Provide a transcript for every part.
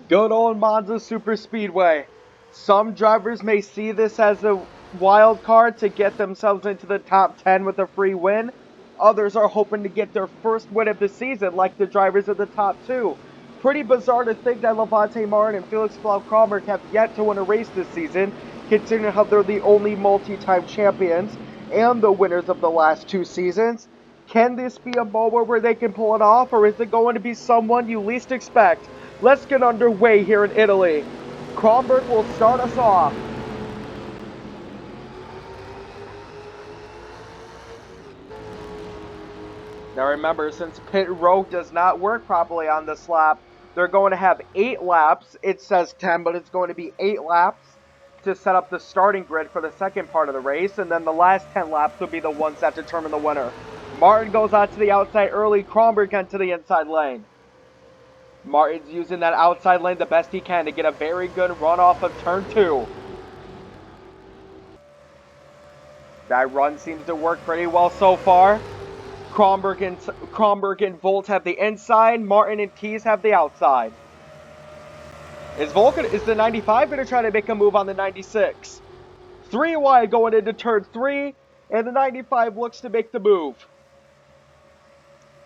Good old Monza Super Speedway. Some drivers may see this as a wild card to get themselves into the top 10 with a free win. Others are hoping to get their first win of the season, like the drivers of the top two. Pretty bizarre to think that Levante Martin and Felix Kramberg have yet to win a race this season, considering how they're the only multi-time champions and the winners of the last two seasons. Can this be a moment where they can pull it off, or is it going to be someone you least expect? Let's get underway here in Italy. Kramberg will start us off. Now remember, since pit road does not work properly on this lap, they're going to have 8 laps. It says 10, but it's going to be 8 laps to set up the starting grid for the second part of the race, and then the last 10 laps will be the ones that determine the winner. Martin goes out to the outside early, Kramberg into the inside lane. Martin's using that outside lane the best he can to get a very good run off of turn 2. That run seems to work pretty well so far. Kramberg and Volt have the inside, Martin and Keys have the outside. Is the 95 going to try to make a move on the 96? 3 wide going into turn 3, and the 95 looks to make the move.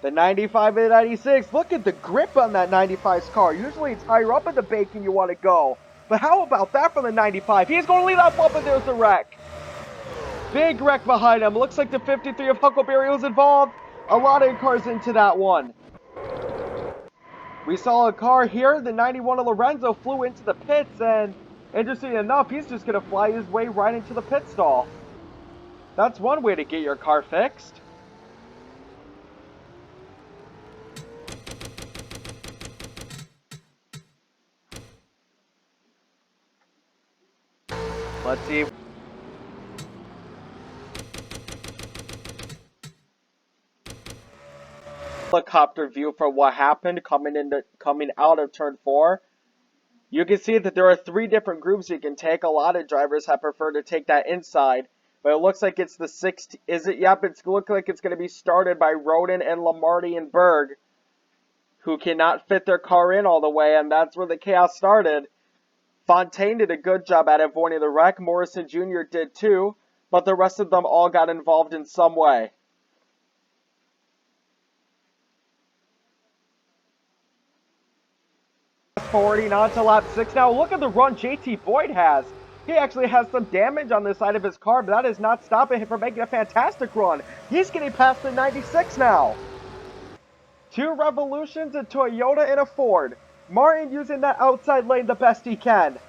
The 95 and the 96, look at the grip on that 95's car. Usually it's higher up in the bank and you want to go. But how about that from the 95? He's going to lead off up and there's the wreck. Big wreck behind him. Looks like the 53 of Huckleberry was involved. A lot of cars into that one. We saw a car here. The 91 of Lorenzo flew into the pits, and interesting enough, he's just going to fly his way right into the pit stall. That's one way to get your car fixed. Let's see. Helicopter view for what happened coming out of turn 4. You can see that there are 3 different groups you can take. A lot of drivers have preferred to take that inside, but it looks like it's the 6th. Is it? Yep, it looks like it's going to be started by Roden and Lamarty and Berg, who cannot fit their car in all the way, and that's where the chaos started. Fontaine did a good job at avoiding the wreck. Morrison Jr. did too, but the rest of them all got involved in some way. Forwarding on to lap 6 now. Look at the run JT Boyd has. He actually has some damage on the side of his car, but that is not stopping him from making a fantastic run. He's getting past the 96 now. 2 revolutions, a Toyota and a Ford. Martin using that outside lane the best he can.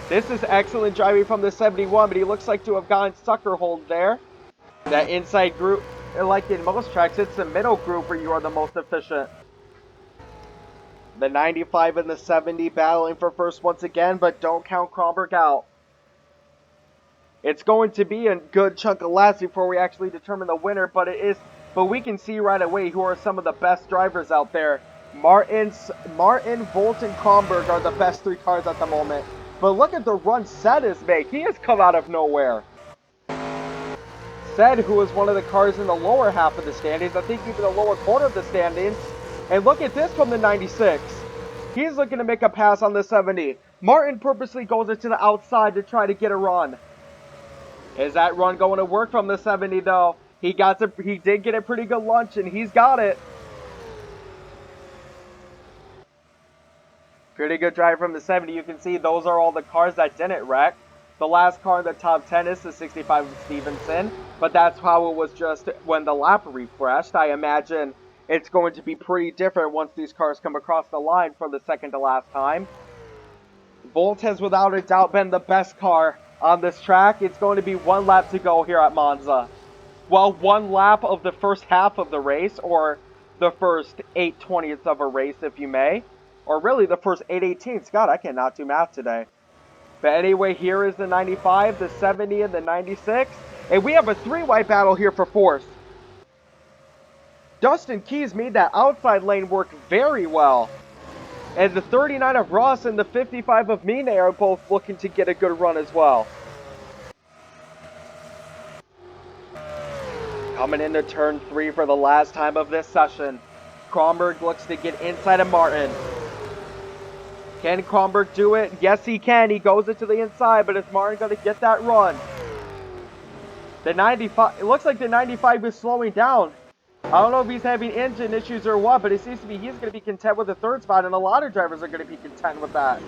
This is excellent driving from the 71, but he looks like to have gotten sucker hold there. That inside group, like in most tracks, it's the middle group where you are the most efficient. The 95 and the 70 battling for first once again, but don't count Kramberg out. It's going to be a good chunk of laps before we actually determine the winner, but we can see right away who are some of the best drivers out there. Martin, Volt, and Kramberg are the best 3 cars at the moment. But look at the run Sed is making. He has come out of nowhere. Sed, who is one of the cars in the lower half of the standings, I think even the lower corner of the standings. And look at this from the 96. He's looking to make a pass on the 70. Martin purposely goes into the outside to try to get a run. Is that run going to work from the 70 though? He did get a pretty good lunch and he's got it. Pretty good drive from the 70. You can see those are all the cars that didn't wreck. The last car in the top 10 is the 65 of Stevenson, but that's how it was just when the lap refreshed. I imagine it's going to be pretty different once these cars come across the line for the second to last time. Volt has without a doubt been the best car on this track. It's going to be 1 lap to go here at Monza. Well, 1 lap of the first half of the race, or the first 8/20ths of a race, if you may. Or really the first 8/18ths. God, I cannot do math today. But anyway, here is the 95, the 70, and the 96. And we have a 3-wide battle here for 4th. Dustin Keys made that outside lane work very well. And the 39 of Ross and the 55 of Mine are both looking to get a good run as well. Coming into turn 3 for the last time of this session. Kramberg looks to get inside of Martin. Can Kronberg do it? Yes, he can. He goes into the inside, but is Martin going to get that run? The 95, it looks like the 95 is slowing down. I don't know if he's having engine issues or what, but it seems to be he's going to be content with the third spot, and a lot of drivers are going to be content with that.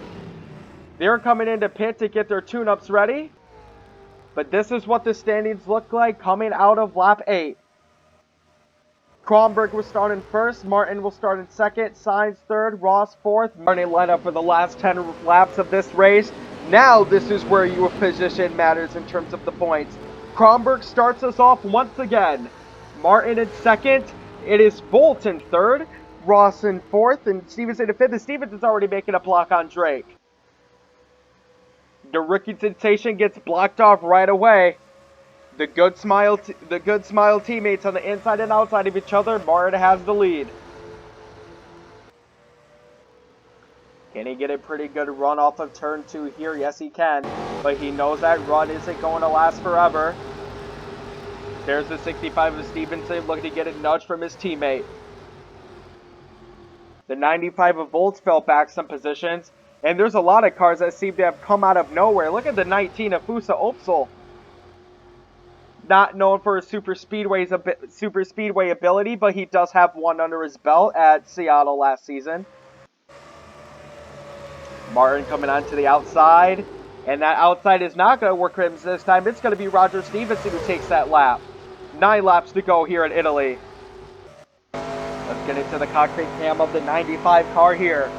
They're coming into pit to get their tune-ups ready, but this is what the standings look like coming out of lap 8. Kronberg will start in first, Martin will start in second, Sainz third, Ross fourth. Martin led up for the last 10 laps of this race. Now this is where your position matters in terms of the points. Kronberg starts us off once again. Martin in second, it is Bolt in third, Ross in fourth, and Stevenson in fifth. And Stevenson's already making a block on Drake. The rookie sensation gets blocked off right away. The good smile teammates on the inside and outside of each other. Martin has the lead. Can he get a pretty good run off of turn 2 here? Yes, he can. But he knows that run isn't going to last forever. There's the 65 of Stevenson looking to get a nudge from his teammate. The 95 of Volts fell back some positions. And there's a lot of cars that seem to have come out of nowhere. Look at the 19 of Fusa Opsal. Not known for his super speedway ability, but he does have one under his belt at Seattle last season. Martin coming onto the outside, and that outside is not going to work for him this time. It's going to be Roger Stevenson who takes that lap. 9 laps to go here in Italy. Let's get into the cockpit cam of the 95 car here.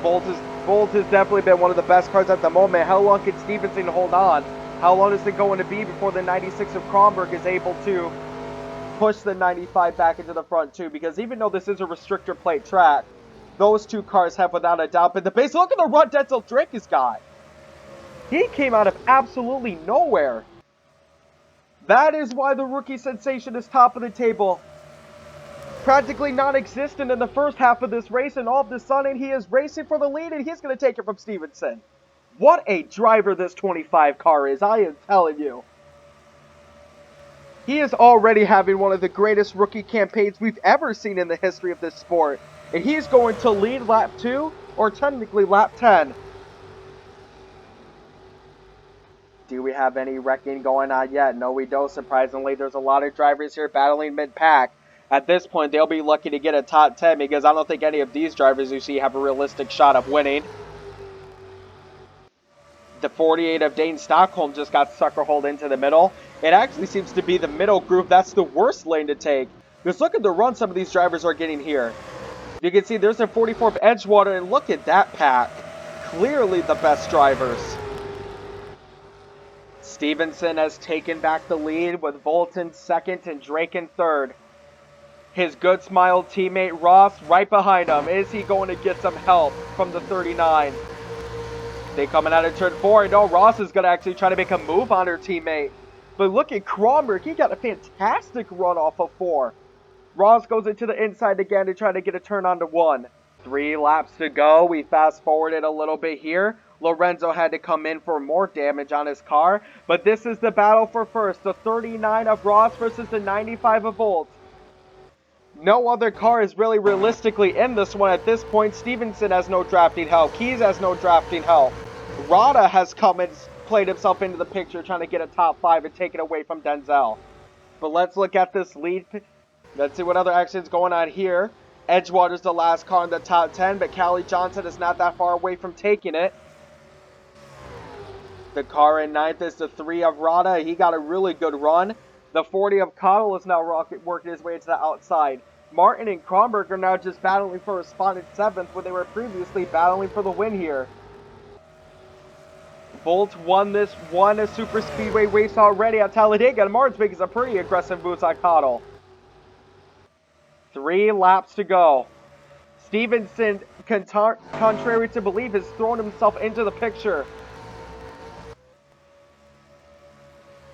Bolt has definitely been one of the best cars at the moment. How long can Stevenson hold on? How long is it going to be before the 96 of Kronberg is able to push the 95 back into the front too? Because even though this is a restrictor plate track, those two cars have without a doubt been the base. Look at the run Denzel Drake has got. He came out of absolutely nowhere. That is why the rookie sensation is top of the table. Practically non-existent in the first half of this race, and all of a sudden he is racing for the lead, and he's going to take it from Stevenson. What a driver this 25 car is, I am telling you. He is already having one of the greatest rookie campaigns we've ever seen in the history of this sport. And he's going to lead lap 2, or technically lap 10. Do we have any wrecking going on yet? No, we don't, surprisingly. There's a lot of drivers here battling mid-pack. At this point, they'll be lucky to get a top 10 because I don't think any of these drivers you see have a realistic shot of winning. The 48 of Dane Stockholm just got sucker-holed into the middle. It actually seems to be the middle groove. That's the worst lane to take. Just look at the run some of these drivers are getting here. You can see there's a 44 of Edgewater, and look at that pack. Clearly the best drivers. Stevenson has taken back the lead with Volton second and Drake in third. His good smile teammate Ross right behind him. Is he going to get some help from the 39? They coming out of turn 4. No, Ross is going to actually try to make a move on her teammate. But look at Kronberg. He got a fantastic run off of 4. Ross goes into the inside again to try to get a turn onto 1. 3 laps to go. We fast forwarded a little bit here. Lorenzo had to come in for more damage on his car. But this is the battle for first. The 39 of Ross versus the 95 of Volt. No other car is really realistically in this one at this point. Stevenson has no drafting help. Keys has no drafting help. Rada has come and played himself into the picture trying to get a top 5 and take it away from Denzel. But let's look at this lead. Let's see what other action is going on here. Edgewater's the last car in the top 10, but Callie Johnson is not that far away from taking it. The car in 9th is the 3 of Rada. He got a really good run. The 40 of Cottle is now working his way to the outside. Martin and Kronberg are now just battling for a spot in 7th, where they were previously battling for the win here. Bolt won a super speedway race already at Talladega, and Martin's making some pretty aggressive moves on Cottle. 3 laps to go. Stevenson, contrary to belief, has thrown himself into the picture.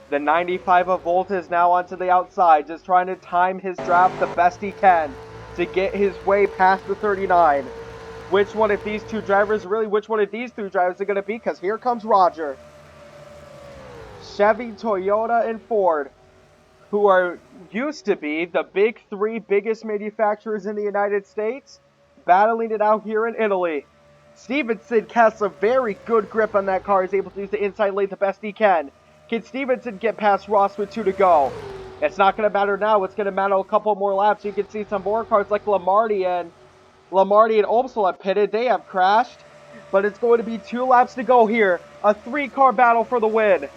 The 95 of Volt is now onto the outside, just trying to time his draft the best he can to get his way past the 39. Which one of these two drivers, which one of these two drivers are going to be? Because here comes Roger. Chevy, Toyota, and Ford, who used to be the big 3 biggest manufacturers in the United States, battling it out here in Italy. Stevenson casts a very good grip on that car. He's able to use the inside lane the best he can. Can Stevenson get past Ross with 2 to go? It's not going to matter now. It's going to matter a couple more laps. You can see some more cars like Lamarty and Olmsel have pitted. They have crashed. But it's going to be 2 laps to go here. A 3-car battle for the win.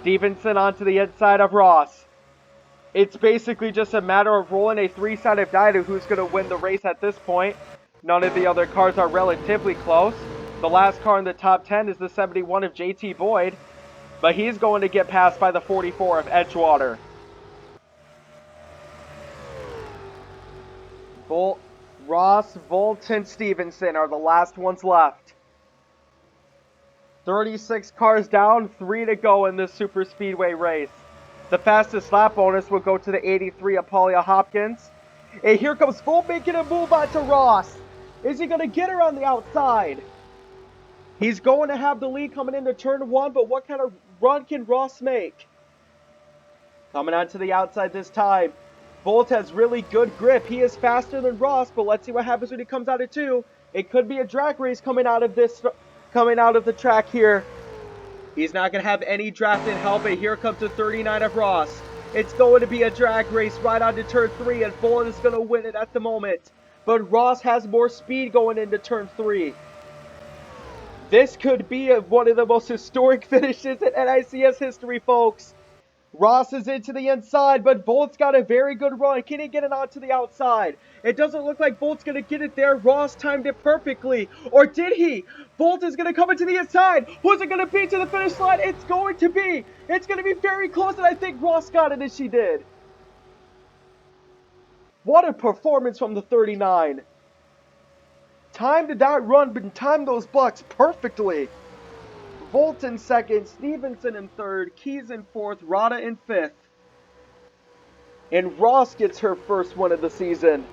Stevenson onto the inside of Ross. It's basically just a matter of rolling a 3-sided die to who's going to win the race at this point. None of the other cars are relatively close. The last car in the top 10 is the 71 of JT Boyd, but he's going to get passed by the 44 of Edgewater. Ross, Volt, and Stevenson are the last ones left. 36 cars down, 3 to go in this super speedway race. The fastest lap bonus will go to the 83 of Paulia Hopkins. And here comes Volt making a move onto Ross. Is he going to get her on the outside? He's going to have the lead coming into turn 1, but what kind of run can Ross make? Coming onto the outside this time. Volt has really good grip. He is faster than Ross, but let's see what happens when he comes out of 2. It could be a drag race coming out of the track here. He's not going to have any drafting help, and here comes the 39 of Ross. It's going to be a drag race right onto turn 3, and Volt is going to win it at the moment. But Ross has more speed going into turn 3. This could be one of the most historic finishes in NICS history, folks. Ross is into the inside, but Volt's got a very good run. Can he get it onto the outside? It doesn't look like Volt's going to get it there. Ross timed it perfectly. Or did he? Volt is going to come into the inside. Who's it going to be to the finish line? It's going to be. It's going to be very close, and I think Ross got it as she did. What a performance from the 39. Timed that run, but timed those blocks perfectly. Volt in second, Stevenson in third, Keys in fourth, Rada in fifth. And Ross gets her first win of the season.